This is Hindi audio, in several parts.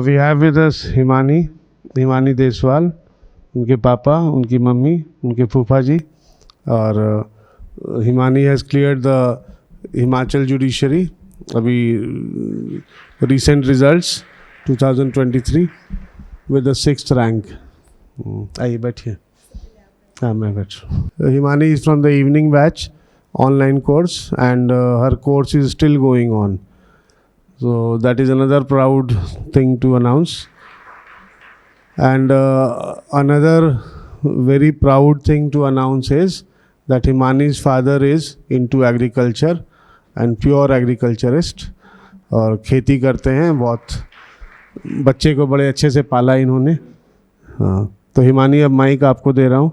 We have with us Himani Deswal, उनके पापा, उनकी मम्मी, उनके फूफा जी। और Himani has cleared the Himachal judiciary, अभी recent results 2023 with the 6th rank. आइए बैठिए। हाँ, मैं बैठ रहा हूँ। Himani is from the evening batch online course and her course is still going on, so that is another proud thing to announce. And another very proud thing to announce is that Himani's father is into agriculture and pure agriculturist, और खेती करते हैं बहुत। बच्चे को बड़े अच्छे से पाला इन्होंने। हाँ, तो हिमानी अब माइक आपको दे रहा हूँ।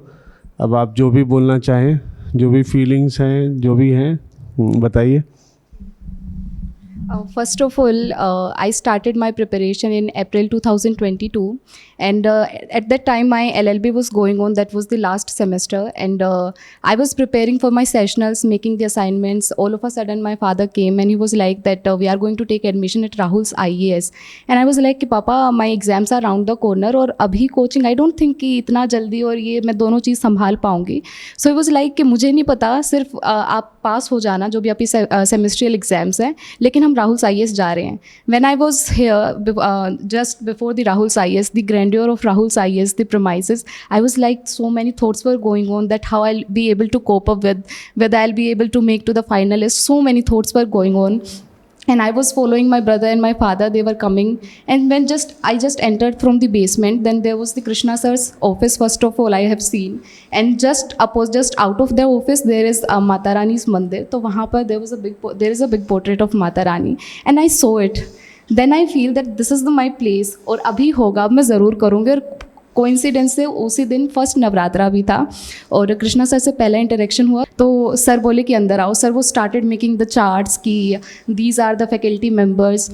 अब आप जो भी बोलना चाहें, जो भी फीलिंग्स हैं, जो भी हैं, बताइए। First of all, I started my preparation in April 2022, and at that time my LLB was going on. That was the last semester, and I was preparing for my sessionals, making the assignments. All of a sudden my father came and he was like that we are going to take admission at Rahul's IAS, and I was like कि पापा my exams are around the corner और अभी coaching I don't think कि इतना जल्दी और ये मैं दोनों चीज़ संभाल पाऊँगी। So it was like कि मुझे नहीं पता, सिर्फ आप पास हो जाना जो भी आपकी सेमेस्ट्रियल एग्जाम्स हैं, लेकिन हम राहुल IAS जा रहे हैं। When I was here just before the Rahul's IAS, the grandeur of Rahul's IAS, the premises, I was like so many thoughts were going on that how I'll be able to cope up with, whether I'll be able to make to the finalists. So many thoughts were going on. And I was following my brother and my father, they were coming. And when I just entered from the basement, then there was the Krishna sir's office, first of all I have seen. And just out of their office, there is Mata Rani's Mandir. So वहाँ पर there is a big portrait of Mata Rani. And I saw it. Then I feel that this is my place. और अभी होगा, अब मैं ज़रूर करूँगी। और कोइंसिडेंस से उसी दिन फर्स्ट नवरात्रा भी था और कृष्णा सर से पहला इंटरेक्शन हुआ, तो सर बोले कि अंदर आओ। सर वो स्टार्टेड मेकिंग द चार्ट्स की these are the faculty members.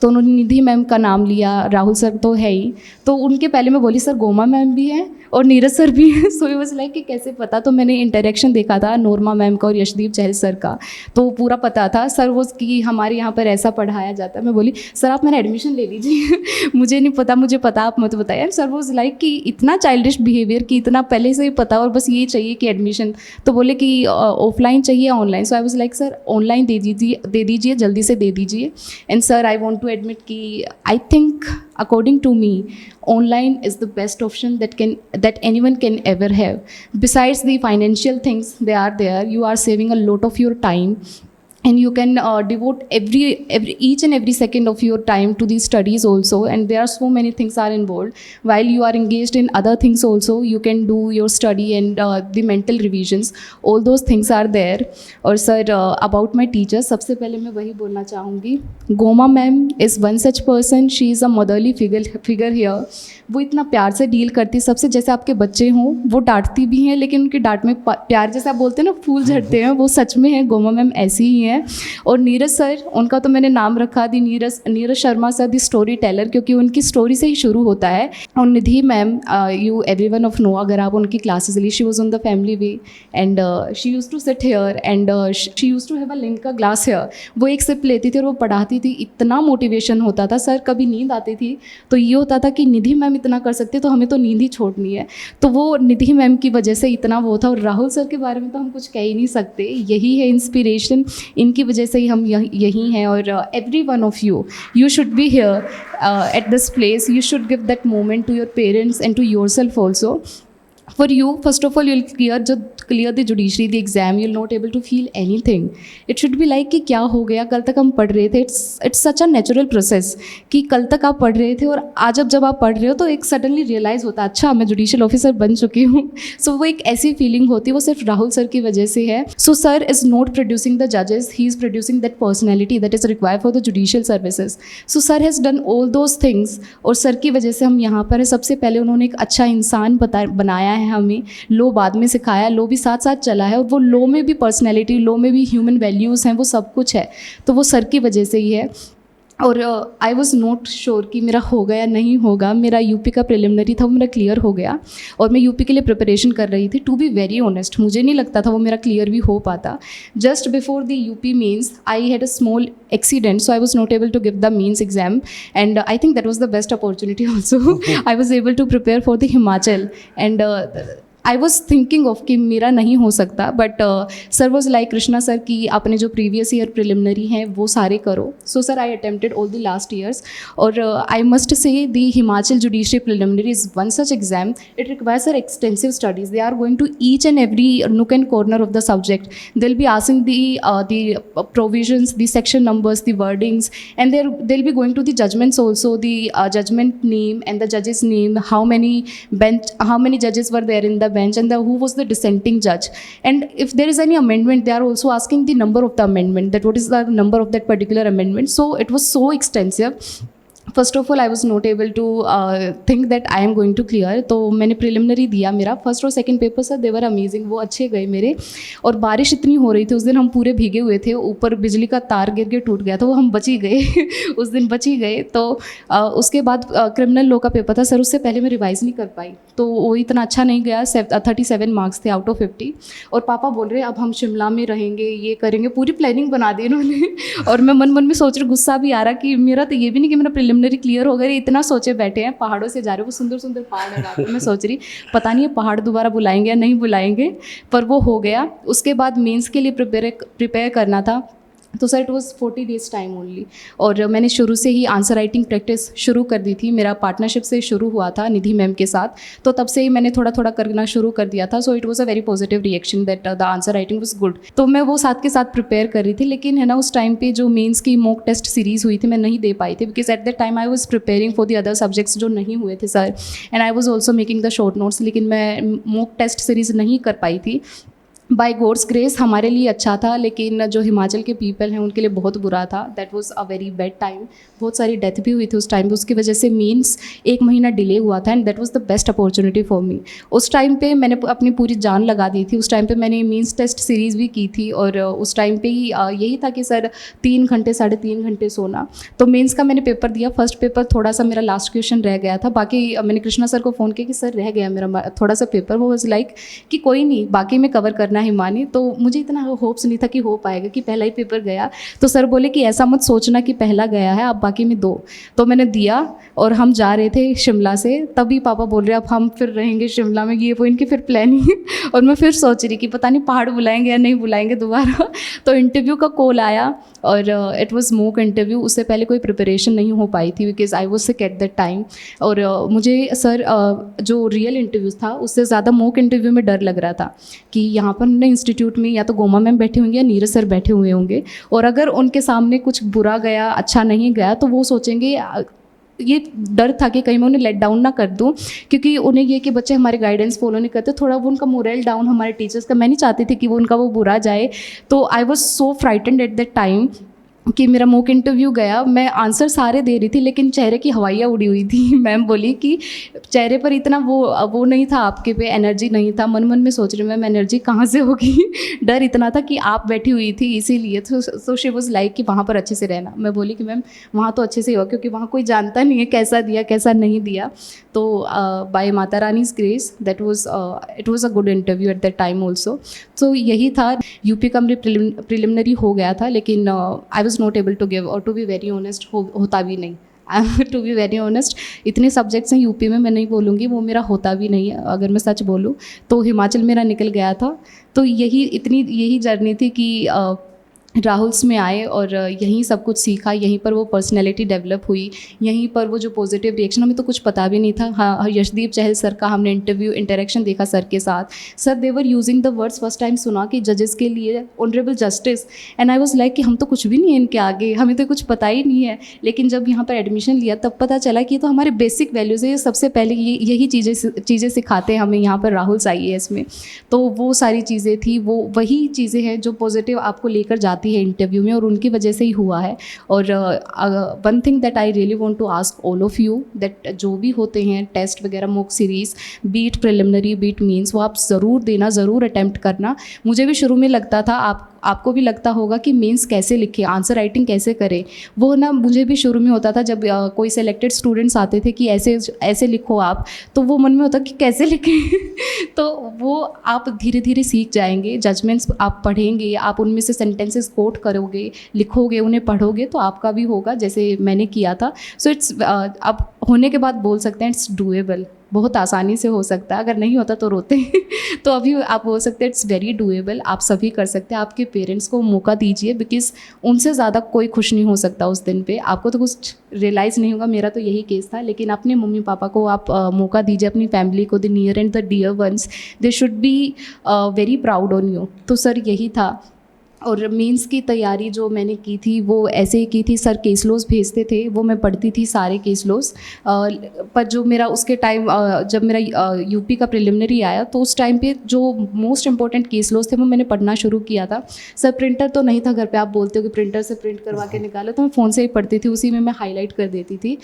तो उन्होंने निधि मैम का नाम लिया, राहुल सर तो है ही, तो उनके पहले मैं बोली सर गोमा मैम भी हैं और नीरज सर भी हैं। सो ही वाज लाइक कि कैसे पता, तो मैंने इंटरेक्शन देखा था नोरमा मैम का और यशदीप चहल सर का, तो पूरा पता था। सर वो कि हमारे यहाँ पर ऐसा पढ़ाया जाता है। मैं बोली सर आप मेरा एडमिशन ले लीजिए मुझे नहीं पता, मुझे पता, आप मत बताइए। सर वो लाइक कि इतना चाइल्डिश बिहेवियर कि इतना पहले से ही पता और बस ये चाहिए कि एडमिशन। तो बोले कि ऑफलाइन चाहिए online. So I was like sir online दे दीजिए जल्दी से दे दीजिए। And sir I want to admit कि I think according to me online is the best option that anyone can ever have. Besides the financial things, they are there, you are saving a lot of your time and you can devote each and every second of your time to these studies also, and there are so many things are involved. While you are engaged in other things also, you can do your study and the mental revisions, all those things are there. और sir about my teachers, सबसे पहले मैं वही बोलना चाहूँगी, Goma ma'am is one such person, she is a motherly figure here. वो इतना प्यार से डील करती सबसे, जैसे आपके बच्चे हों, वो डांटती भी हैं लेकिन उनकी डांट में प्यार, जैसे आप बोलते हैं ना फूल झड़ते हैं, वो सच में है। गोमा मैम ऐसी ही हैं। और नीरज सर, उनका तो मैंने नाम रखा the Neeraj Sharma sir the story teller, क्योंकि उनकी स्टोरी से ही शुरू होता है। और Nidhi ma'am, you everyone of know, अगर आप उनकी क्लासेस ली, she was on the family way and she used to sit here and she used to have a link का ग्लास हियर। वो एक सिप लेती थी और वो पढ़ाती थी, इतना मोटिवेशन होता था। सर कभी नींद आती थी तो ये होता था कि निधि मैम इतना कर सकते तो हमें तो नींद ही छोड़नी है। तो वो निधि मैम की वजह से इतना वो था। और राहुल सर के बारे में तो हम कुछ कह ही नहीं सकते, यही है इंस्पिरेशन, इनकी वजह से ही हम यही हैं। और every one of you should be here at this place, you should give that moment to your parents and to yourself also. For you, first of all, you'll clear the judiciary, the exam, you'll not able to feel anything. It should be like कि क्या हो गया, कल तक हम पढ़ रहे थे। It's such a natural process कि कल तक आप पढ़ रहे थे और आज जब आप पढ़ रहे हो तो एक सडनली रियलाइज़ होता है अच्छा मैं जुडिशियल ऑफिसर बन चुकी हूँ। सो वो एक ऐसी फीलिंग होती है, वो सिर्फ राहुल सर की वजह से है। So sir is not producing the जजेस, he is producing that personality that is required for the judicial services. So sir has done all those things और सर की वजह से हम यहाँ पर है। सबसे पहले उन्होंने एक अच्छा इंसान बनाया है हमें, लो बाद में सिखाया, लो भी साथ साथ चला है और वो लो में भी पर्सनैलिटी, लो में भी ह्यूमन वैल्यूज़ हैं, वो सब कुछ है, तो वो सर की वजह से ही है। और आई वॉज़ नॉट श्योर कि मेरा होगा या नहीं होगा। मेरा यूपी का प्रिलिमिनरी था वो मेरा क्लियर हो गया और मैं यूपी के लिए प्रिपरेशन कर रही थी। टू बी वेरी ऑनेस्ट मुझे नहीं लगता था वो मेरा क्लियर भी हो पाता। Just before the UP means I had a small accident, so I was not able to give the means exam, and I think that was the best opportunity also. I was able to prepare for the Himachal, and I was thinking of कि मेरा नहीं हो सकता, but sir was like Krishna sir कि आपने जो प्रीवियस ईयर प्रिलिमिनरी हैं वो सारे करो। So sir I attempted all the last years, और I must say the Himachal judiciary preliminary is one such exam. It requires sir extensive studies. They are going to each and every nook and corner of the subject. They'll be asking the provisions, the section numbers, the wordings, and they'll be going to the judgments also, the judgment name and the judge's name, how many judges were there in the bench, and who was the dissenting judge, and if there is any amendment they are also asking the number of the amendment, that what is the number of that particular amendment. So it was so extensive. First of all I was not able to think that I am going to clear. तो मैंने प्रिलिमिनरी दिया, मेरा फर्स्ट और second paper sir they were amazing, वो अच्छे गए मेरे। और बारिश इतनी हो रही थी उस दिन, हम पूरे भीगे हुए थे, ऊपर बिजली का तार गिर के टूट गया था, वो हम बच ही गए उस दिन बच ही गए। तो उसके बाद क्रिमिनल लॉ का पेपर था सर, उससे पहले मैं रिवाइज़ नहीं कर पाई, तो वो इतना अच्छा नहीं गया। 37 मार्क्स थे आउट ऑफ 50। और पापा बोल रहे अब हम शिमला में रहेंगे, ये करेंगे, पूरी प्लानिंग बना दी इन्होंने। और मैं मन मन में सोच रही, गुस्सा भी आ रहा कि मेरा तो ये भी नहीं कि मेरा प्रिलिमिनरी क्लियर हो गया, इतना सोचे बैठे हैं, पहाड़ों से जा रहे हो, वो सुंदर सुंदर पहाड़ है रात में। मैं सोच रही पता नहीं ये पहाड़ दोबारा बुलाएंगे या नहीं बुलाएंगे, पर वो हो गया। उसके बाद मेंस के लिए प्रिपेयर करना था, तो sir it was 40 days time only. और मैंने शुरू से ही आंसर राइटिंग प्रैक्टिस शुरू कर दी थी, मेरा पार्टनरशिप से शुरू हुआ था निधि मैम के साथ, तो तब से ही मैंने थोड़ा थोड़ा करना शुरू कर दिया था। सो it was a very positive reaction that the answer writing was good. तो मैं वो साथ के साथ प्रिपेयर कर रही थी, लेकिन है ना उस टाइम पे जो मेंस की मॉक टेस्ट सीरीज़ हुई थी मैं नहीं दे पाई थी, because at that time I was preparing for the other subjects जो नहीं हुए थे sir, and I was also making the short notes, लेकिन मैं मॉक टेस्ट सीरीज़ नहीं कर पाई थी। बाय गॉड्स ग्रेस हमारे लिए अच्छा था, लेकिन जो हिमाचल के पीपल हैं उनके लिए बहुत बुरा था। That was a very bad time. बहुत सारी डेथ भी हुई थी उस टाइम पे, उसकी वजह से मीन्स 1 महीना डिले हुआ था, and that was the best opportunity for me. उस टाइम पे मैंने अपनी पूरी जान लगा दी थी। उस टाइम पे मैंने मीन्स टेस्ट सीरीज़ भी की थी, और उस टाइम पे ही यही था कि सर 3 घंटे 3.5 घंटे सोना। तो मेंस का मैंने पेपर दिया, फर्स्ट पेपर थोड़ा सा मेरा लास्ट क्वेश्चन रह गया था, बाकी मैंने कृष्णा सर को फ़ोन किया कि सर रह गया मेरा थोड़ा सा पेपर। वो वाज लाइक कि कोई नहीं, बाकी में कवर करना है हिमानी। तो मुझे इतना होप्स नहीं था कि हो पाएगा, कि पहला ही पेपर गया। तो सर बोले कि ऐसा मत सोचना कि पहला गया है, आप बाकी में दो। तो मैंने दिया, और हम जा रहे थे शिमला से, तभी पापा बोल रहे अब हम फिर रहेंगे शिमला में, ये वो इनकी फिर प्लानिंग। और मैं फिर सोच रही कि पता नहीं पहाड़ बुलाएंगे या नहीं बुलाएंगे दोबारा। तो इंटरव्यू का कॉल आया, और इट वाज मॉक इंटरव्यू। उससे पहले कोई प्रिपरेशन नहीं हो पाई थी, because I was sick eight that time. और मुझे सर जो रियल इंटरव्यूज़ था उससे ज़्यादा मॉक इंटरव्यू में डर लग रहा था कि यहाँ पर हमने इंस्टीट्यूट में या तो गोमा मैम बैठे होंगे या नीरज सर बैठे हुए होंगे, और अगर उनके सामने कुछ बुरा गया, अच्छा नहीं गया, तो वो सोचेंगे, ये डर था कि कहीं मैं उन्हें लेट डाउन ना कर दूं, क्योंकि उन्हें ये कि बच्चे हमारे गाइडेंस फॉलो नहीं करते, थोड़ा वो उनका मोरल डाउन हमारे टीचर्स का, मैं नहीं चाहती थी कि वो उनका वो बुरा जाए। तो I was so frightened eight that time कि मेरा मॉक इंटरव्यू गया, मैं आंसर सारे दे रही थी, लेकिन चेहरे की हवाइयाँ उड़ी हुई थी। मैम बोली कि चेहरे पर इतना वो नहीं था, आपके पे एनर्जी नहीं था। मन मन में सोच रही मैम एनर्जी कहाँ से होगी। डर इतना था कि आप बैठी हुई थी इसीलिए। तो शी वाज लाइक कि वहाँ पर अच्छे से रहना। मैं बोली कि मैम वहाँ तो अच्छे से हो, क्योंकि वहाँ कोई जानता नहीं है कैसा दिया कैसा नहीं दिया। तो by Mata Rani's grace that was it was a good interview at that time also. तो यही था, यूपी का मेरी प्रिलिमिनरी हो गया था, लेकिन I was not able to give, और टू बी वेरी ऑनेस्ट होता भी नहीं। टू बी वेरी ऑनेस्ट, इतने सब्जेक्ट्स हैं यूपी में, मैं नहीं बोलूँगी वो मेरा होता भी नहीं है, अगर मैं सच बोलूँ तो। हिमाचल मेरा निकल गया था। तो यही जर्नी थी कि राहुल्स में आए और यहीं सब कुछ सीखा, यहीं पर वो पर्सनैलिटी डेवलप हुई, यहीं पर वो जो पॉजिटिव रिएक्शन, हमें तो कुछ पता भी नहीं था। हाँ, यशदीप चहल सर का हमने इंटरेक्शन देखा सर के साथ। Sir they were using the words, first time सुना कि जजेस के लिए honourable justice, and I was like कि हम तो कुछ भी नहीं है इनके आगे, हमें तो कुछ पता ही नहीं है। लेकिन जब यहाँ पर एडमिशन लिया तब पता चला कि ये तो हमारे बेसिक वैल्यूज़ है, ये सबसे पहले यही चीज़ें सिखाते हैं हमें यहाँ पर राहुल्स IAS में। तो वो सारी चीज़ें थी, वो वही चीज़ें हैं जो पॉजिटिव आपको लेकर जाती है इंटरव्यू में, और उनकी वजह से ही हुआ है। और one thing that I really want to ask all of you, that जो भी होते हैं टेस्ट वगैरह, mock series, be it preliminary be it mains, वो आप ज़रूर देना, ज़रूर अटैम्प्ट करना। मुझे भी शुरू में लगता था आपको भी लगता होगा कि मेंस कैसे लिखे, आंसर राइटिंग कैसे करें, वो ना मुझे भी शुरू में होता था जब कोई सेलेक्टेड स्टूडेंट्स आते थे कि ऐसे ऐसे लिखो आप, तो वो मन में होता कि कैसे लिखें तो वो आप धीरे धीरे सीख जाएंगे, जजमेंट्स आप पढ़ेंगे, आप उनमें से सेंटेंसेस कोट करोगे, लिखोगे, उन्हें पढ़ोगे, तो आपका भी होगा जैसे मैंने किया था। सो इट्स अब होने के बाद बोल सकते हैं इट्स डूएबल, बहुत आसानी से हो सकता है, अगर नहीं होता तो रोते तो अभी आप बोल सकते हैं इट्स वेरी डूएबल, आप सभी कर सकते हैं। आपके पेरेंट्स को मौका दीजिए, बिकॉज उनसे ज़्यादा कोई खुश नहीं हो सकता उस दिन पे, आपको तो कुछ रियलाइज़ नहीं होगा, मेरा तो यही केस था, लेकिन अपने मम्मी पापा को आप मौका दीजिए, अपनी फैमिली को, the near and the dear ones, they should be very proud on you. तो सर यही था। और मेंस की तैयारी जो मैंने की थी वो ऐसे ही की थी, सर केस लॉज भेजते थे, वो मैं पढ़ती थी सारे केस लॉज, पर जो मेरा उसके टाइम जब मेरा यूपी का प्रिलिमिनरी आया तो उस टाइम पे जो मोस्ट इंपॉर्टेंट केस लॉज थे वो मैंने पढ़ना शुरू किया था। सर प्रिंटर तो नहीं था घर पे, आप बोलते हो कि प्रिंटर से प्रिंट करवा के निकालो, तो मैं फ़ोन से ही पढ़ती थी, उसी में मैं हाईलाइट कर देती थी।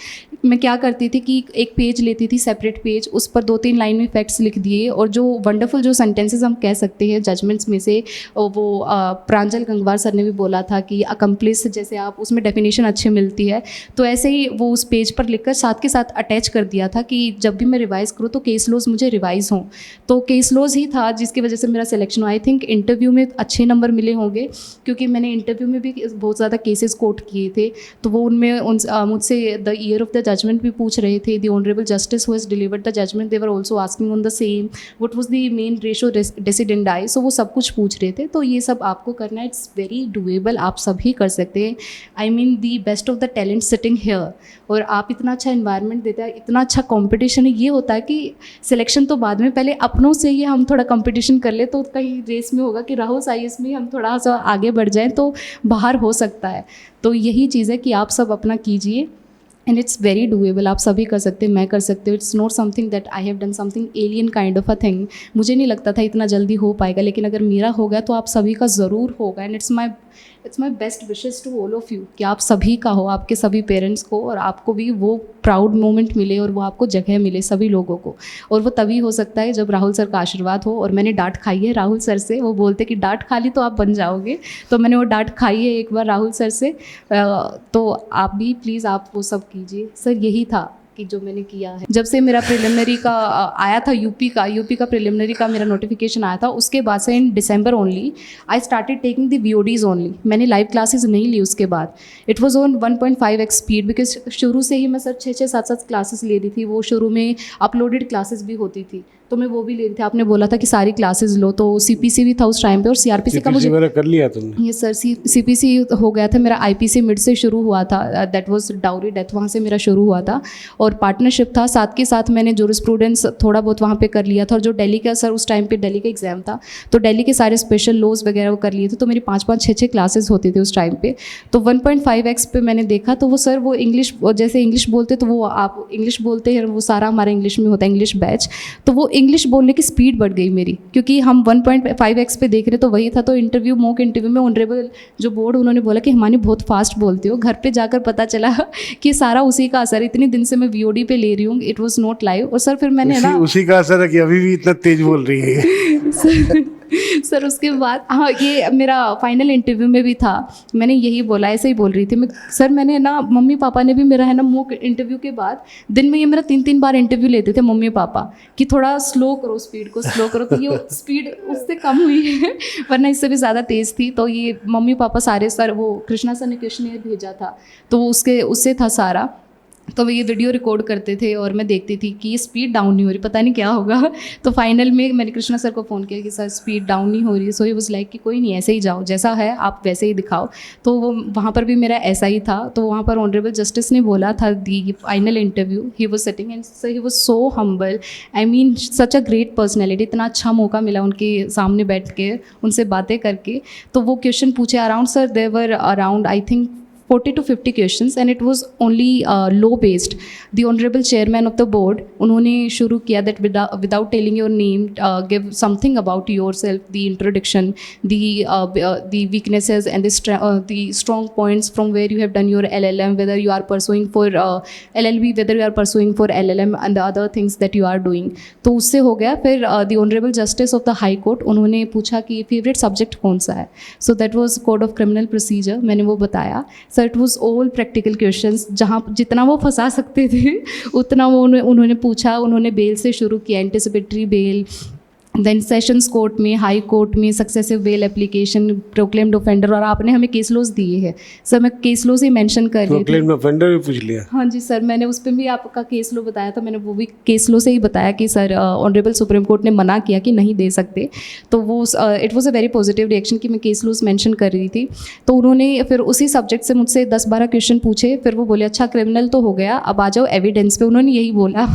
मैं क्या करती थी कि एक पेज लेती थी, सेपरेट पेज, उस पर 2-3 लाइन में फैक्ट्स लिख दिए, और जो वंडरफुल जो सेंटेंसेस हम कह सकते हैं जजमेंट्स में से, वो प्रांजल गंगवार सर ने भी बोला था कि अकम्प्लिस, जैसे आप उसमें डेफिनेशन अच्छी मिलती है, तो ऐसे ही वो उस पेज पर लिखकर साथ के साथ अटैच कर दिया था कि जब भी मैं रिवाइज़ करूँ तो केस लॉज मुझे रिवाइज़ हों। तो केस लॉज ही था जिसकी वजह से मेरा सिलेक्शन हुआ। आई थिंक इंटरव्यू में अच्छे नंबर मिले होंगे, क्योंकि मैंने इंटरव्यू में भी बहुत ज़्यादा केसेस कोट किए थे, तो वो उनमें मुझसे the year of the judgment भी पूछ रहे थे, the honourable justice who has delivered the judgment, they were also asking on the same, what was the main ratio decidendi, so वो सब कुछ पूछ रहे थे। तो ये सब आपको करना, इट्स वेरी डूएबल, आप सभी कर सकते हैं। I mean the best of the talent sitting here, और आप इतना अच्छा इन्वायरमेंट देते हैं, इतना अच्छा कंपटीशन है। ये होता है कि सिलेक्शन तो बाद में, पहले अपनों से ही हम थोड़ा कंपटीशन कर ले, तो कहीं रेस में होगा कि राहुल IAS में हम थोड़ा सा आगे बढ़ जाएं तो बाहर हो सकता है। तो यही चीज़ है कि आप सब अपना कीजिए, एंड इट्स वेरी डूएबल, आप सभी कर सकते हैं, मैं कर सकते हूँ। It's not something that I have done something alien kind of a thing. मुझे नहीं लगता था इतना जल्दी हो पाएगा, लेकिन अगर मेरा हो गया तो आप सभी का ज़रूर होगा, and it's my best wishes to all of you कि आप सभी का हो, आपके सभी पेरेंट्स को, और आपको भी वो प्राउड मोमेंट मिले और वो आपको जगह मिले सभी लोगों को। और वो तभी हो सकता है जब राहुल सर का आशीर्वाद हो। और मैंने डांट खाई है राहुल सर से, वो बोलते कि डांट खा ली तो आप बन जाओगे, तो मैंने वो डांट खाई है एक बार राहुल सर से। तो आप भी प्लीज़ आप वो सब कीजिए। सर यही था कि जो मैंने किया है। जब से मेरा प्रिलिमिनरी का आया था, यूपी का प्रिलिमिनरी का मेरा नोटिफिकेशन आया था, उसके बाद से in December only I started taking the VODs only. मैंने लाइव क्लासेस नहीं ली उसके बाद। It was on 1.5x speed, because शुरू से ही मैं सर 6-6, 7-7 क्लासेस ले रही थी। वो शुरू में अपलोडेड क्लासेस भी होती थी, तो मैं वो भी ले रही थी। आपने बोला था कि सारी क्लासेस लो, तो CPC भी था उस टाइम पे, और CRPC का मुझे मेरा कर लिया तुमने? ये सर CPC हो गया था मेरा, IPC मिड से शुरू हुआ था, दैट वाज डाउरी डेथ, वहाँ से मेरा शुरू हुआ था, और पार्टनरशिप था। साथ के साथ मैंने जूरिस्प्रूडेंस थोड़ा बहुत वहाँ पे कर लिया था, और जो दिल्ली का सर उस टाइम पे दिल्ली का एग्जाम था, तो दिल्ली के सारे स्पेशल लॉज वगैरह वो कर लिए थे। तो मेरी 5-5, 6-6 क्लासेस होती थी उस टाइम पे। तो 1.5x पे मैंने देखा, तो वो सर वो इंग्लिश, जैसे इंग्लिश बोलते तो वो आप इंग्लिश बोलते हैं, वो सारा हमारा इंग्लिश में होता है, इंग्लिश बैच, तो वो इंग्लिश बोलने की स्पीड बढ़ गई मेरी, क्योंकि हम 1.5x पे देख रहे तो वही था। तो इंटरव्यू, मॉक इंटरव्यू में ऑनरेबल जो बोर्ड, उन्होंने बोला कि हिमानी बहुत फास्ट बोलती हो। घर पे जाकर पता चला कि सारा उसी का असर, इतने दिन से मैं VOD पे ले रही हूँ, इट वाज नॉट लाइव। और सर फिर मैंने ना उसी का असर है कि अभी भी इतना तेज बोल रही है। सर उसके बाद, हाँ, ये मेरा फाइनल इंटरव्यू में भी था, मैंने यही बोला, ऐसे ही बोल रही थी मैं। सर मैंने ना, मम्मी पापा ने भी मेरा है ना मॉक इंटरव्यू के बाद दिन में ये मेरा 3-3 बार इंटरव्यू लेते थे मम्मी पापा, कि थोड़ा स्लो करो, स्पीड को स्लो करो। तो ये स्पीड उससे कम हुई है, वरना इससे भी ज़्यादा तेज़ थी। तो ये मम्मी पापा सारे, सर वो कृष्णा सर ने क्वेश्चन भेजा था, तो उससे था सारा। तो वो ये वीडियो रिकॉर्ड करते थे, और मैं देखती थी कि ये स्पीड डाउन नहीं हो रही, पता नहीं क्या होगा। तो फाइनल में मैंने कृष्णा सर को फ़ोन किया कि सर स्पीड डाउन नहीं हो रही। सो ही वाज लाइक कि कोई नहीं, ऐसे ही जाओ, जैसा है आप वैसे ही दिखाओ। तो वो वहाँ पर भी मेरा ऐसा ही था। तो वहाँ पर ऑनरेबल जस्टिस ने बोला था, the final interview, he was sitting and sir he was so humble, I mean such a great personality. इतना अच्छा मौका मिला उनके सामने बैठ के उनसे बातें करके। तो वो क्वेश्चन पूछे around, sir they were around I think 40 to 50 questions and it was only law based. The honorable chairman of the board, उन्होंने शुरू किया that without telling your name, give something about yourself, the introduction, the weaknesses and the strong points from where you have done your LLM, whether you are pursuing for LLB, whether you are pursuing for LLM and the other things that you are doing. तो उससे हो गया. फिर the honorable justice of the high court, उन्होंने पूछा कि favorite subject कौन सा है. So that was code of criminal procedure, मैंने वो बताया. So it was all practical questions, जहाँ जितना वो फंसा सकते थे उतना वो उन्होंने पूछा. उन्होंने बेल से शुरू किया, anticipatory bail, then sessions court में, हाई कोर्ट में successive bail application, proclaimed offender, और आपने हमें केस लॉज दिए हैं सर. मैं केस लॉज ही मेंशन कर रही थी. प्रोक्लेम्ड ऑफेंडर भी पूछ लिया? हाँ जी सर, मैंने उस पर भी आपका केस लॉ बताया था. मैंने वो भी केस लॉ से ही बताया कि सर ऑनरेबल सुप्रीम कोर्ट ने मना किया कि नहीं दे सकते. तो वो it was a very positive reaction कि मैं केस लॉज मेंशन कर रही थी. तो उन्होंने फिर उसी सब्जेक्ट से मुझसे 10-12 क्वेश्चन पूछे. फिर वो बोले अच्छा क्रिमिनल तो हो गया, अब आ जाओ एविडेंस पे. उन्होंने यही बोला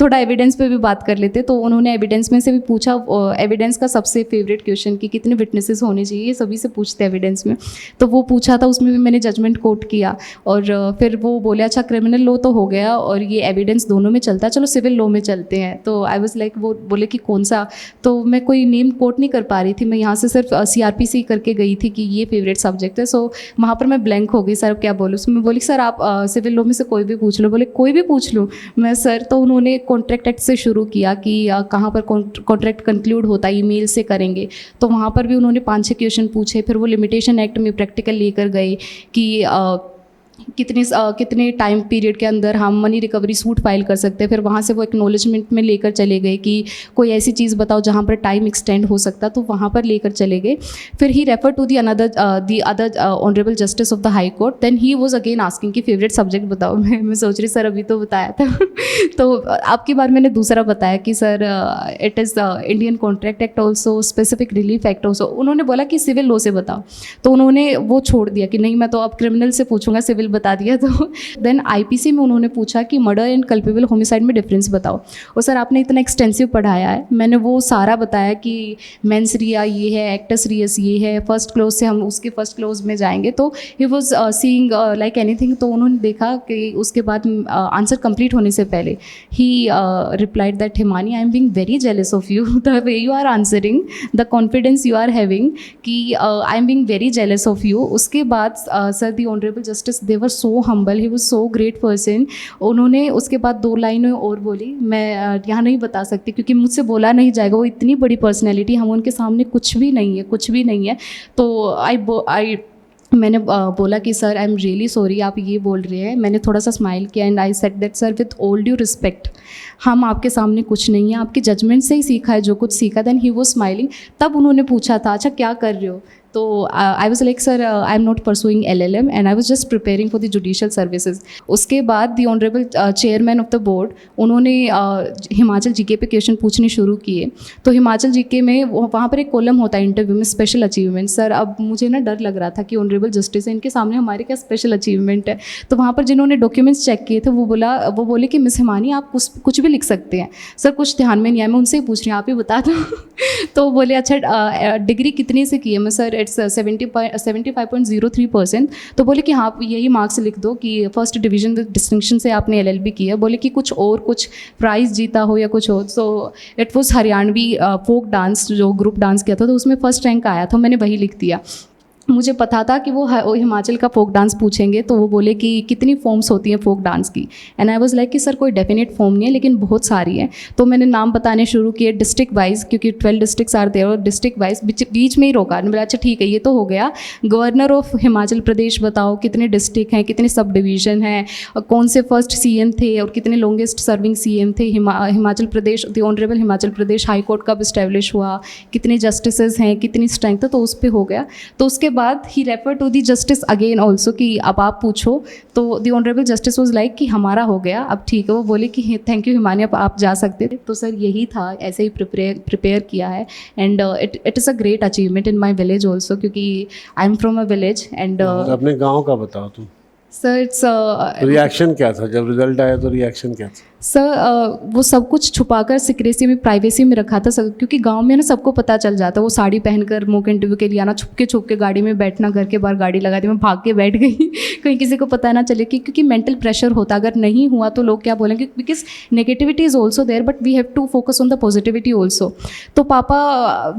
थोड़ा एविडेंस पे भी बात कर लेते. तो उन्होंने एविडेंस में से भी पूछा. एविडेंस का सबसे फेवरेट क्वेश्चन कि कितने विटनेसेस होने चाहिए, ये सभी से पूछते हैं एविडेंस में. तो वो पूछा था, उसमें भी मैंने जजमेंट कोट किया. और फिर वो बोले अच्छा क्रिमिनल लॉ तो हो गया और ये एविडेंस दोनों में चलता है, चलो सिविल लॉ में चलते हैं. तो आई वाज लाइक, वो बोले कि कौन सा. तो मैं कोई नेम कोट नहीं कर पा रही थी. मैं यहाँ से सिर्फ CRPC करके गई थी कि ये फेवरेट सब्जेक्ट है. सो वहाँ पर मैं ब्लैंक हो गई. सर क्या बोलूँ. मैं बोली सर आप सिविल लॉ में से कोई भी पूछ लो. बोले कोई भी पूछ लूँ मैं सर. तो उन्होंने कॉन्ट्रैक्ट एक्ट से शुरू किया कि कहाँ पर कॉन्ट्रैक्ट कंक्लूड होता है, ईमेल से करेंगे. तो वहाँ पर भी उन्होंने 5-6 क्वेश्चन पूछे. फिर वो लिमिटेशन एक्ट में प्रैक्टिकल लेकर गए कि कितने टाइम पीरियड के अंदर हम मनी रिकवरी सूट फाइल कर सकते हैं. फिर वहाँ से वो एक्नॉलेजमेंट में लेकर चले गए कि कोई ऐसी चीज़ बताओ जहाँ पर टाइम एक्सटेंड हो सकता, तो वहाँ पर लेकर चले गए. फिर he refer to the other honourable justice of the high court. Then he was again asking कि फेवरेट सब्जेक्ट बताओ. मैं सोच रही सर अभी तो बताया था तो आपकी बार मैंने दूसरा बताया कि sir it is Indian contract act also, specific relief act also. उन्होंने बोला कि सिविल लॉ से बताओ. तो उन्होंने वो छोड़ दिया कि नहीं मैं तो अब क्रिमिनल से पूछूंगा, सिविल बता दिया. तो देन IPC में उन्होंने पूछा कि मर्डर एंड कल्पेबल होमिसाइड में डिफरेंस बताओ. और सर आपने इतना एक्सटेंसिव पढ़ाया है, मैंने वो सारा बताया कि मेंस रिया ये है, एक्टस रियस ये है, फर्स्ट क्लोज से हम उसके फर्स्ट क्लोज में जाएंगे. तो he was seeing like anything. तो उन्होंने देखा कि उसके बाद आंसर कंप्लीट होने से पहले ही replied that Himani I am being very jealous of you, the way you are answering, the confidence you are having, कि I am being very jealous of you. उसके बाद sir the honourable justice they were so humble, he was so great person. उन्होंने उसके बाद 2 लाइनें और बोली. मैं यहाँ नहीं बता सकती क्योंकि मुझसे बोला नहीं जाएगा. वो इतनी बड़ी पर्सनैलिटी, हम उनके सामने कुछ भी नहीं है, कुछ भी नहीं है. तो मैंने बोला कि sir I am really sorry आप ये बोल रहे हैं. मैंने थोड़ा सा स्माइल किया and I said that sir with all due respect, हम आपके सामने कुछ नहीं है, आपके जजमेंट से ही सीखा है जो कुछ सीखा. Then he was smiling. तब उन्होंने पूछा था अच्छा क्या कर रहे हो. तो I was like sir I am not pursuing LLM and I was just preparing for the judicial services. उसके बाद the honourable chairman of the board, उन्होंने हिमाचल GK पे क्वेश्चन पूछने शुरू किए. तो हिमाचल GK में वहाँ पर एक कॉलम होता है इंटरव्यू में, स्पेशल अचीवमेंट. सर अब मुझे ना डर लग रहा था कि ऑनरेबल जस्टिस है, इनके सामने हमारे क्या स्पेशल अचीवमेंट है. तो वहाँ पर जिन्होंने डॉक्यूमेंट्स चेक किए थे वो बोले कि मिस हिमानी आप कुछ भी लिख सकते हैं. सर कुछ ध्यान में नहीं आया, मैं उनसे ही पूछ रही हूँ आप ही बता दो तो बोले अच्छा डिग्री कितने से की है. मैं सर इट्स 75.03%. तो बोले कि हाँ आप यही मार्क्स लिख दो कि फर्स्ट डिवीजन विद डिस्टिंक्शन से आपने LLB किया. बोले कि कुछ प्राइज़ जीता हो या कुछ हो. So it was Haryanvi folk dance, जो ग्रुप डांस किया था तो उसमें फर्स्ट रैंक आया था. मैंने वही लिख दिया. मुझे पता था कि वो हिमाचल का फोक डांस पूछेंगे. तो वो बोले कि कितनी फॉर्म्स होती हैं फोक डांस की. एंड आई वाज लाइक कि सर कोई डेफिनेट फॉर्म नहीं है लेकिन बहुत सारी है. तो मैंने नाम बताने शुरू किए डिस्ट्रिक्ट वाइज, क्योंकि 12 डिस्ट्रिक्ट्स आर देयर, और डिस्ट्रिक्ट वाइज बीच में ही रोका. मैंने बोला अच्छा ठीक है ये तो हो गया. गवर्नर ऑफ हिमाचल प्रदेश बताओ कितने डिस्ट्रिक्ट हैं, कितने सब डिवीज़न हैं, कौन से फर्स्ट CM थे और कितने लॉन्गेस्ट सर्विंग CM थे. Himachal Pradesh, the honourable Himachal Pradesh high court कब इस्टेब्लिश हुआ, कितने जस्टिसेस हैं, कितनी स्ट्रेंथ है. तो उस पर हो गया. तो उसके बाद he refer to the justice again also कि अब आप पूछो. तो the honourable justice was like कि हमारा हो गया अब ठीक है. वो बोले कि थैंक यू हिमानी अब आप जा सकते थे. तो सर यही था, ऐसे ही प्रिपेयर किया है. And it is a great achievement in my village also, क्योंकि I am from a village. And अपने गाँव का बताओ तुम. सर इट्स रिएक्शन क्या था जब रिजल्ट आया, तो रिएक्शन क्या था? सर वो सब कुछ छुपाकर सिक्रेसी में, प्राइवेसी में रखा था सर, क्योंकि गांव में ना सबको पता चल जाता। वो साड़ी पहनकर मॉक इंटरव्यू के लिए आना, छुप के गाड़ी में बैठना, घर के बाहर गाड़ी लगा दी, मैं भाग के बैठ गई कहीं किसी को पता ना चले, क्योंकि मेंटल प्रेशर होता, अगर नहीं हुआ तो लोग क्या बोलेंगे, because negativity is also there but we have to focus on the positivity also. तो पापा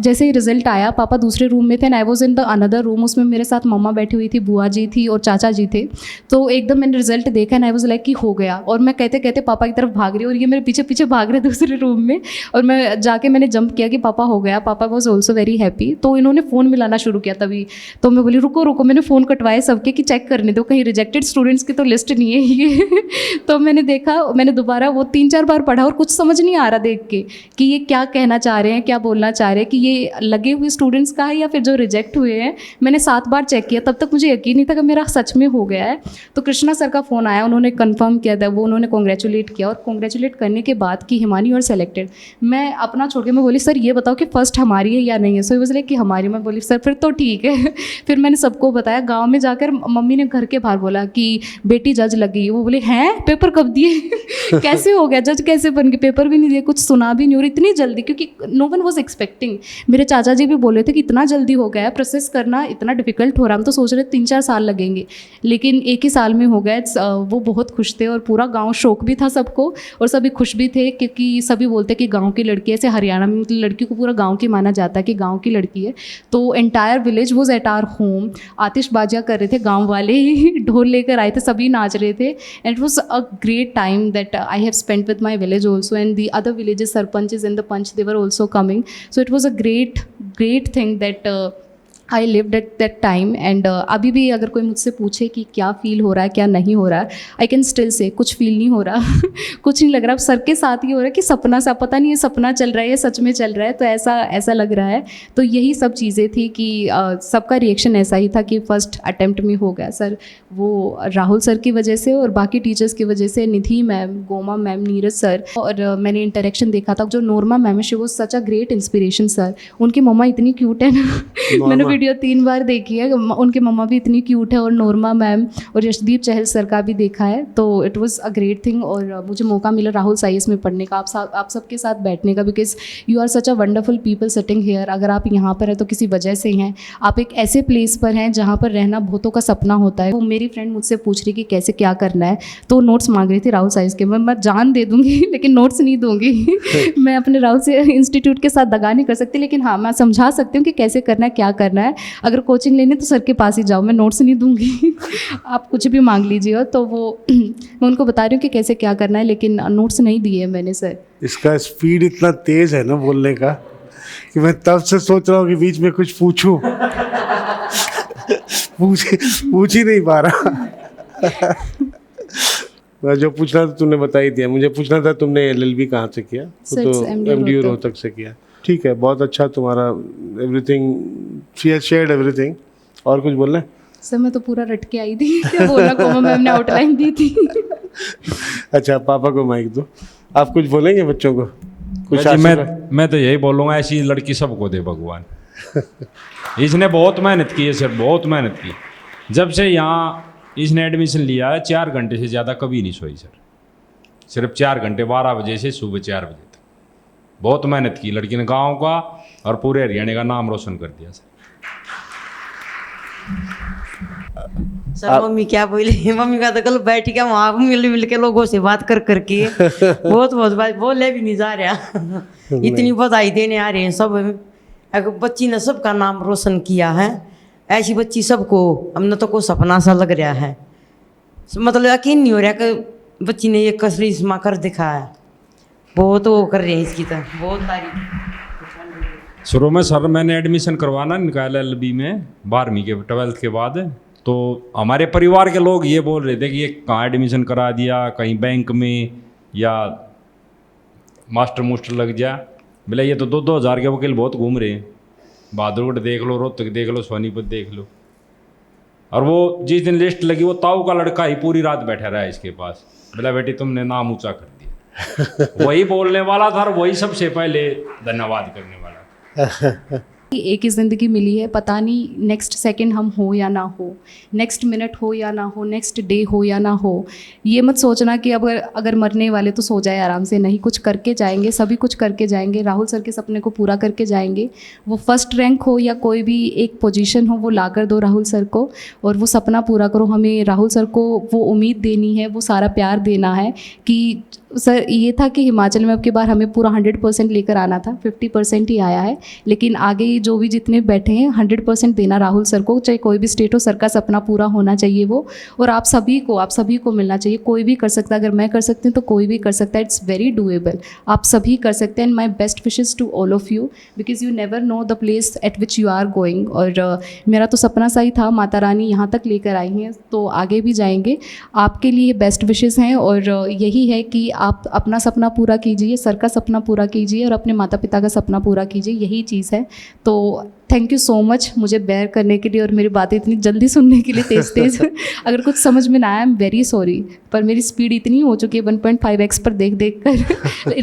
जैसे ही रिजल्ट आया, पापा दूसरे रूम में थे and I was in the another room, उसमें मेरे साथ मम्मा बैठी हुई थी, बुआ जी थी और चाचा जी थे। तो एकदम मैंने रिजल्ट देखा एंड आई वॉज लाइक कि हो गया, और मैं कहते कहते पापा की तरफ भाग रही हूँ और ये मेरे पीछे पीछे भाग रहे दूसरे रूम में, और मैं जाके मैंने जंप किया कि पापा हो गया। पापा वॉज ऑल्सो वेरी हैप्पी। तो इन्होंने फ़ोन मिलाना शुरू किया तभी, तो मैं बोली रुको रुको, मैंने फ़ोन कटवाए सबके कि चेक करने दो कहीं रिजेक्टेड स्टूडेंट्स की तो लिस्ट नहीं है ये तो मैंने देखा, मैंने दोबारा वो 3-4 बार पढ़ा और कुछ समझ नहीं आ रहा देख के कि ये क्या कहना चाह रहे हैं, क्या बोलना चाह रहे हैं, कि ये लगे हुए स्टूडेंट्स का है या फिर जो रिजेक्ट हुए हैं। मैंने 7 बार चेक किया, तब तक मुझे यकीन नहीं था कि मेरा सच में हो गया है। तो कृष्णा सर का फ़ोन आया, उन्होंने कंफर्म किया था, वो उन्होंने कॉन्ग्रेचुलेट किया, और कॉन्ग्रेचुलेट करने के बाद कि हिमानी और सेलेक्टेड, मैं अपना छोड़ के मैं बोली सर ये बताओ कि फर्स्ट हमारी है या नहीं है। सो वो लाइक कि हमारी। मैं बोली सर फिर तो ठीक है फिर मैंने सबको बताया। गाँव में जाकर मम्मी ने घर के बाहर बोला कि बेटी जज लग गई। वो बोले हैं पेपर कब दिए कैसे हो गया जज, कैसे बन गए, पेपर भी नहीं दिए, कुछ सुना भी नहीं, और इतनी जल्दी, क्योंकि नो वन वॉज एक्सपेक्टिंग। मेरे चाचा जी भी बोले थे कि इतना जल्दी हो गया है, प्रोसेस करना इतना डिफिकल्ट हो रहा है, हम तो सोच रहे 3-4 साल लगेंगे, लेकिन 1 ही साल में हो गया। वो बहुत खुश थे और पूरा गांव शौक भी था सबको, और सभी खुश भी थे, क्योंकि सभी बोलते कि गांव की लड़की है। ऐसे हरियाणा में मतलब लड़की को पूरा गांव की माना जाता है कि गांव की लड़की है। तो entire village was at our home, आतिशबाजियाँ कर रहे थे गाँव वाले ही, ढोल लेकर आए थे, सभी नाच रहे थे, and it was a great time that I have spent with my village also, and the other villages sarpanches and the punch, they were also coming. So it was a great thing that I lived eight that time. And अभी भी अगर कोई मुझसे पूछे कि क्या फ़ील हो रहा है, क्या नहीं हो रहा है, आई कैन स्टिल से कुछ फील नहीं हो रहा कुछ नहीं लग रहा। अब सर के साथ ही हो रहा है कि सपना सा, पता नहीं ये सपना चल रहा है, ये सच में चल रहा है, तो ऐसा लग रहा है। तो यही सब चीज़ें थी कि सबका रिएक्शन ऐसा ही था कि फ़र्स्ट अटैम्प्ट में हो गया सर। वो राहुल सर की वजह से और बाकी टीचर्स की वजह से, Nidhi ma'am, Goma ma'am, Neeraj sir, और मैंने इंटरेक्शन देखा था। जो नोरमा मैम है, she was such a great inspiration sir. उनकी मम्मा इतनी क्यूट है ना मैंने वीडियो 3 बार देखी है, उनके मम्मा भी इतनी क्यूट है, और नोरमा मैम और यशदीप चहल सर का भी देखा है। तो it was a great thing, और मुझे मौका मिला राहुल साइंस में पढ़ने का, आप सबके साथ बैठने का, because you are such a wonderful people sitting here. अगर आप यहाँ पर हैं तो किसी वजह से हैं, आप एक ऐसे प्लेस पर हैं जहाँ पर रहना बहुतों का सपना होता है। वो मेरी फ्रेंड मुझसे पूछ रही कि कैसे क्या करना है, तो नोट्स मांग रही थी राहुल साइंस के। मैं जान दे दूँगी लेकिन नोट्स नहीं दूँगी मैं अपने राहुल से इंस्टीट्यूट के साथ दगा नहीं कर सकती, लेकिन हाँ मैं समझा सकती हूँ कि कैसे करना है, क्या करना है। अगर कोचिंग लेनी तो सर के पास ही जाओ, मैं नोट्स नहीं दूंगी आप कुछ भी मांग लीजिए। तो वो मैं उनको बता रही हूँ कि कैसे क्या करना है, लेकिन नोट्स नहीं दिए मैंने सर। इसका स्पीड इतना तेज है ना बोलने का कि मैं तब से सोच रहा हूँ कि बीच में कुछ पूछूं पूछ ही नहीं पा रहा मैं जो पूछना था तुमने बता ही दिया। मुझे पूछना था तुमने एलएलबी कहाँ से किया, तो एमडीयू रोहतक से किया। ठीक है, बहुत अच्छा तुम्हारा everything, she has shared everything. और कुछ बोलना है? सर मैं तो पूरा रट के आई थी क्या बोलना, कोमा मैम ने आउटलाइन दी थी अच्छा, पापा को माइक दो। आप कुछ बोलेंगे बच्चों को? कुछ मैं तो यही बोलूँगा, ऐसी लड़की सबको दे भगवान इसने बहुत मेहनत की है सर, बहुत मेहनत की। जब से यहाँ इसने एडमिशन लिया है 4 घंटे से ज़्यादा कभी नहीं सोई सर, सिर्फ 4 घंटे, 12 बजे से सुबह 4 बजे तक। बहुत मेहनत की लड़की ने, गांव का और पूरे हरियाणा का नाम रोशन कर दिया सर। सर मम्मी क्या बोली, मम्मी का तो कल बैठ के वहाँ मिल के लोगों से बात कर करके बहुत बात बोले भी नहीं जा रहा इतनी बधाई देने आ रहे हैं सब। बच्ची ने सबका नाम रोशन किया है, ऐसी बच्ची सबको, हमने तो कोई सपना सा लग रहा है, मतलब यकीन नहीं हो रहा कि बच्ची ने ये करिश्मा कर दिखाया। बहुत वो कर रहे हैं इसकी, तो बहुत तारीफ। शुरू में सर मैंने एडमिशन करवाना निकाला एलएलबी में 12वीं के 12th के बाद, तो हमारे परिवार के लोग ये बोल रहे थे कि ये कहाँ एडमिशन करा दिया, कहीं बैंक में या मास्टर लग जा। बोले ये तो 2-2 हज़ार के वकील बहुत घूम रहे हैं, बहादुरगढ़ देख लो, रोहतक देख लो, सोनीपत देख लो। और वो जिस दिन लिस्ट लगी वो ताऊ का लड़का ही पूरी रात बैठा रहा है इसके पास। बोला बेटी तुमने नाम ऊंचा कर दिया वही बोलने वाला था और वही सबसे पहले धन्यवाद करने वाला एक ही ज़िंदगी मिली है, पता नहीं नेक्स्ट सेकंड हम हो या ना हो, नेक्स्ट मिनट हो या ना हो, नेक्स्ट डे हो या ना हो। ये मत सोचना कि अब अगर मरने वाले तो सो जाए आराम से, नहीं, कुछ करके जाएंगे, सभी कुछ करके जाएंगे। राहुल सर के सपने को पूरा करके जाएंगे। वो फर्स्ट रैंक हो या कोई भी एक पोजीशन हो, वो ला कर दो राहुल सर को, और वो सपना पूरा करो। हमें राहुल सर को वो उम्मीद देनी है, वो सारा प्यार देना है कि सर ये था कि हिमाचल में अब की बार हमें पूरा 100% लेकर आना था, 50% ही आया है, लेकिन आगे जो भी जितने बैठे हैं 100% देना राहुल सर को, चाहे कोई भी स्टेट हो। सर का सपना पूरा होना चाहिए वो, और आप सभी को मिलना चाहिए। कोई भी कर सकता है, अगर मैं कर सकती हूँ तो कोई भी कर सकता है। इट्स वेरी डूएबल, आप सभी कर सकते हैं। And my best wishes to all of you, because you never know the place at which you are going. और मेरा तो सपना सा ही था, माता रानी यहाँ तक लेकर आई हैं तो आगे भी जाएंगे। आपके लिए बेस्ट विशेज़ हैं, और यही है कि आप अपना सपना पूरा कीजिए, सर का सपना पूरा कीजिए, और अपने माता पिता का सपना पूरा कीजिए, यही चीज़ है। तो थैंक यू सो मच मुझे बेयर करने के लिए, और मेरी बातें इतनी जल्दी सुनने के लिए, तेज़ तेज़। अगर कुछ समझ में ना आया, आई एम वेरी सॉरी, पर मेरी स्पीड इतनी हो चुकी है 1.5x पर देख कर,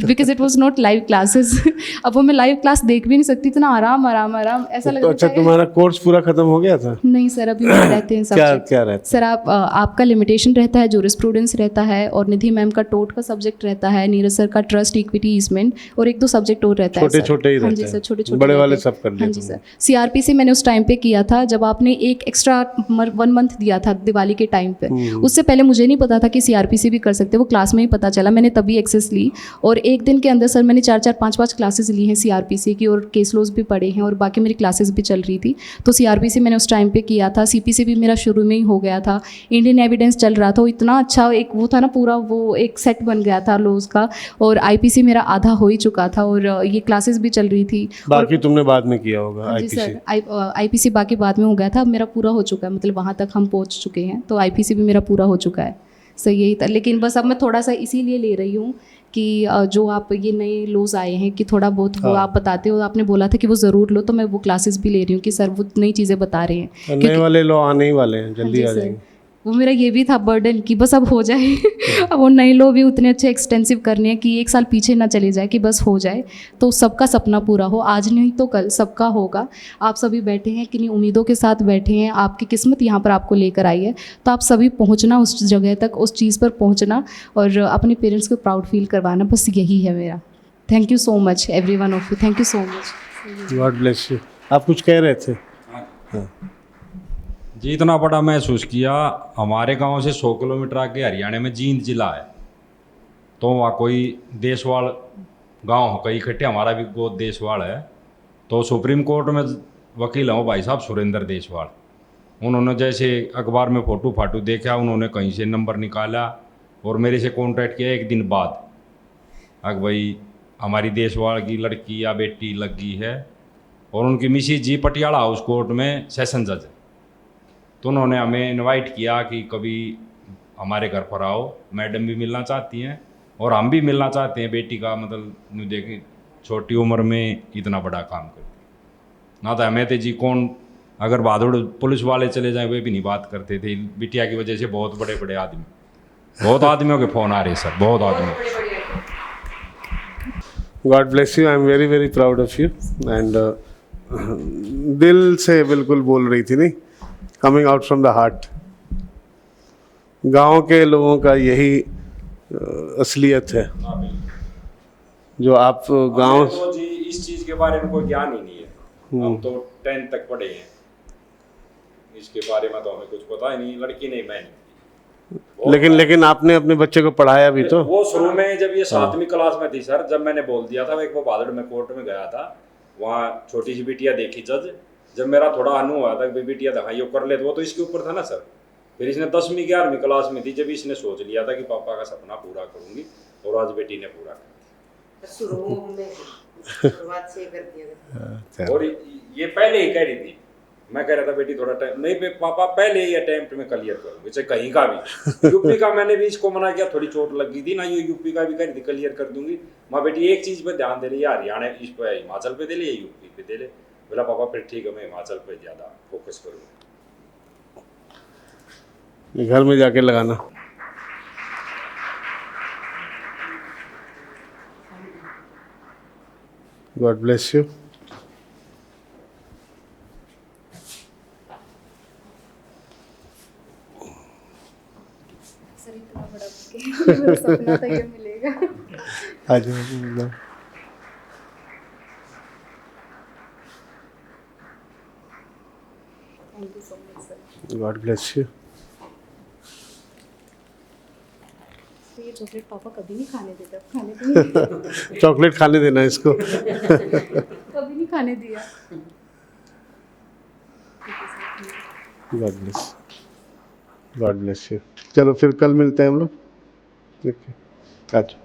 because it was not live classes. अब वो मैं लाइव क्लास देख भी नहीं सकती, इतना आराम ऐसा लग तो रहा अच्छा, है। तुम्हारा कोर्स पूरा खत्म हो गया था? नहीं सर, अभी भी रहते हैं सब्जेक्ट। क्या रहता सर आपका लिमिटेशन रहता है, जूरिस्प्रूडेंस रहता है, और निधि मैम का टोट का सब्जेक्ट रहता है, नीरज सर का ट्रस्ट इक्विटी ईसमेंट, और 1-2 सब्जेक्ट और रहता है। छोटे ही हाँ जी रहते सर, हैं। छोटे छोटे बड़े रहते वाले हैं। सब कर लिए हाँ जी तुमने। सर, सीआरपीसी मैंने उस टाइम पे किया था जब आपने एक एक्स्ट्रा 1 मंथ दिया था दिवाली के टाइम पे। उससे पहले मुझे नहीं पता था कि सीआरपीसी भी कर सकते, वो क्लास में ही पता चला, मैंने तभी एक्सेस ली। और एक दिन के अंदर सर मैंने 4-4, 5-5 क्लासेस ली हैं सीआरपीसी की, और केस लॉज भी पढ़े हैं, और बाकी मेरी क्लासेस भी चल रही थी। तो सीआरपीसी मैंने उस टाइम पे किया था। सीपीसी भी मेरा शुरू में ही हो गया था। इंडियन एविडेंस चल रहा था, वो इतना अच्छा एक वो था ना, पूरा वो एक सेट बन गया था लॉज का। और आईपीसी मेरा आधा हो ही चुका था, और ये क्लासेस भी चल रही थी। बाकी तुमने बाद में किया होगा हाँ जी आईपीसी? सर, आईपीसी बाकी बाद में हो गया था। अब मेरा पूरा हो चुका है, मतलब वहाँ तक हम पहुँच चुके हैं, तो आईपीसी भी मेरा पूरा हो चुका है। सर यही था, लेकिन बस अब मैं थोड़ा सा इसीलिए ले रही हूँ कि जो आप ये नए लॉज आए हैं कि थोड़ा बहुत वो आप बताते हो, आपने बोला था कि वो ज़रूर लो, तो मैं वो क्लासेस भी ले रही हूँ कि सर वो नई चीज़ें बता रहे हैं। नए वाले लो आने ही वाले हैं, जल्दी हाँ आ जी सर, जाएंगे। वो मेरा ये भी था बर्डन कि बस अब हो जाए। अब वो नए लो भी उतने अच्छे एक्सटेंसिव करने हैं कि 1 साल पीछे ना चले जाए, कि बस हो जाए, तो सबका सपना पूरा हो। आज नहीं तो कल सबका होगा। आप सभी बैठे हैं, किन्हीं उम्मीदों के साथ बैठे हैं, आपकी किस्मत यहाँ पर आपको लेकर आई है, तो आप सभी पहुँचना उस जगह तक, उस चीज़ पर पहुँचना, और अपने पेरेंट्स को प्राउड फील करवाना, बस यही है मेरा। Thank you so much every one of you, thank you so much. God bless you. आप कुछ कह रहे थे? जी, इतना बड़ा महसूस किया। हमारे गांव से 100 किलोमीटर आगे हरियाणा में जींद जिला है, तो वहाँ कोई देशवाल गांव कई इकट्ठे, हमारा भी गोद देशवाल है। तो सुप्रीम कोर्ट में वकील हैं भाई साहब सुरेंद्र देशवाल। उन्होंने जैसे अखबार में फ़ोटो फाटू देखा, उन्होंने कहीं से नंबर निकाला और मेरे से कॉन्टैक्ट किया 1 दिन बाद। अग भाई हमारी देशवाल की लड़की या बेटी लग गई है, और उनकी मिसिज जी पटियाला हाउस कोर्ट में सेशन जज है। तो उन्होंने हमें इनवाइट किया कि कभी हमारे घर पर आओ, मैडम भी मिलना चाहती हैं और हम भी मिलना चाहते हैं। बेटी का मतलब देखें, छोटी उम्र में इतना बड़ा काम करती ना, तो हमें थे जी कौन, अगर बहादुर पुलिस वाले चले जाएं वे भी नहीं बात करते थे। बिटिया की वजह से बहुत बड़े बड़े आदमी, बहुत आदमियों के फ़ोन आ रहे सर, बहुत आदमी। God bless you, I am very very proud of you. And दिल से बिल्कुल बोल रही थी, नहीं, coming out from the heart. गांव के लोगों का यही असलियत है, जो आप गांव। तो जी इस चीज़ के बारे में कोई ज्ञान ही नहीं है। हम तो 10th तक पढ़े हैं, इसके बारे में तो हमें कुछ पता ही नहीं। लड़की नहीं, मैं नहीं। लेकिन आपने अपने बच्चे को पढ़ाया भी तो। वो शुरू में जब ये 7वीं क्लास में थी सर, जब मैंने बोल दिया था, एक वो बहादुर में कोर्ट में गया था, वहाँ छोटी सी बिटिया देखी जज, जब मेरा थोड़ा अनु हुआ था कि बिटिया दिखाई कर ले, तो वो तो इसके ऊपर था ना सर। फिर इसने 10वीं 11वीं क्लास में थी जब इसने सोच लिया था कि पापा का सपना पूरा करूंगी, और आज बेटी ने पूरा कर दिया। और ये पहले ही कह रही थी, मैं कह रहा था बेटी थोड़ा टाइम नहीं पापा, पहले ही अटेम्प्ट में क्लियर करूंगी, चाहे कहीं का भी। यूपी का मैंने भी इसको मना किया, थोड़ी चोट लग गई थी ना, ये यूपी का भी कह रही थी क्लियर कर दूंगी। माँ बेटी एक चीज पे ध्यान दे रही है, हरियाणा इस पे, हिमाचल पे दे ले, यूपी पे दे ले। बोला पापा फिर ठीक है, मैं हिमाचल पे ज्यादा फोकस करूंगा। घर में जाके लगाना। God bless you. मेरा सपना था ये मिलेगा। आ जाओ। Thank you so much sir. God bless you. तो ये चॉकलेट पापा कभी नहीं खाने देते, अब खाने देंगे। चॉकलेट खाने देना इसको। कभी नहीं खाने दिया। God bless, God bless you. चलो फिर कल मिलते हैं हम लोग। ठीक है, अच्छा।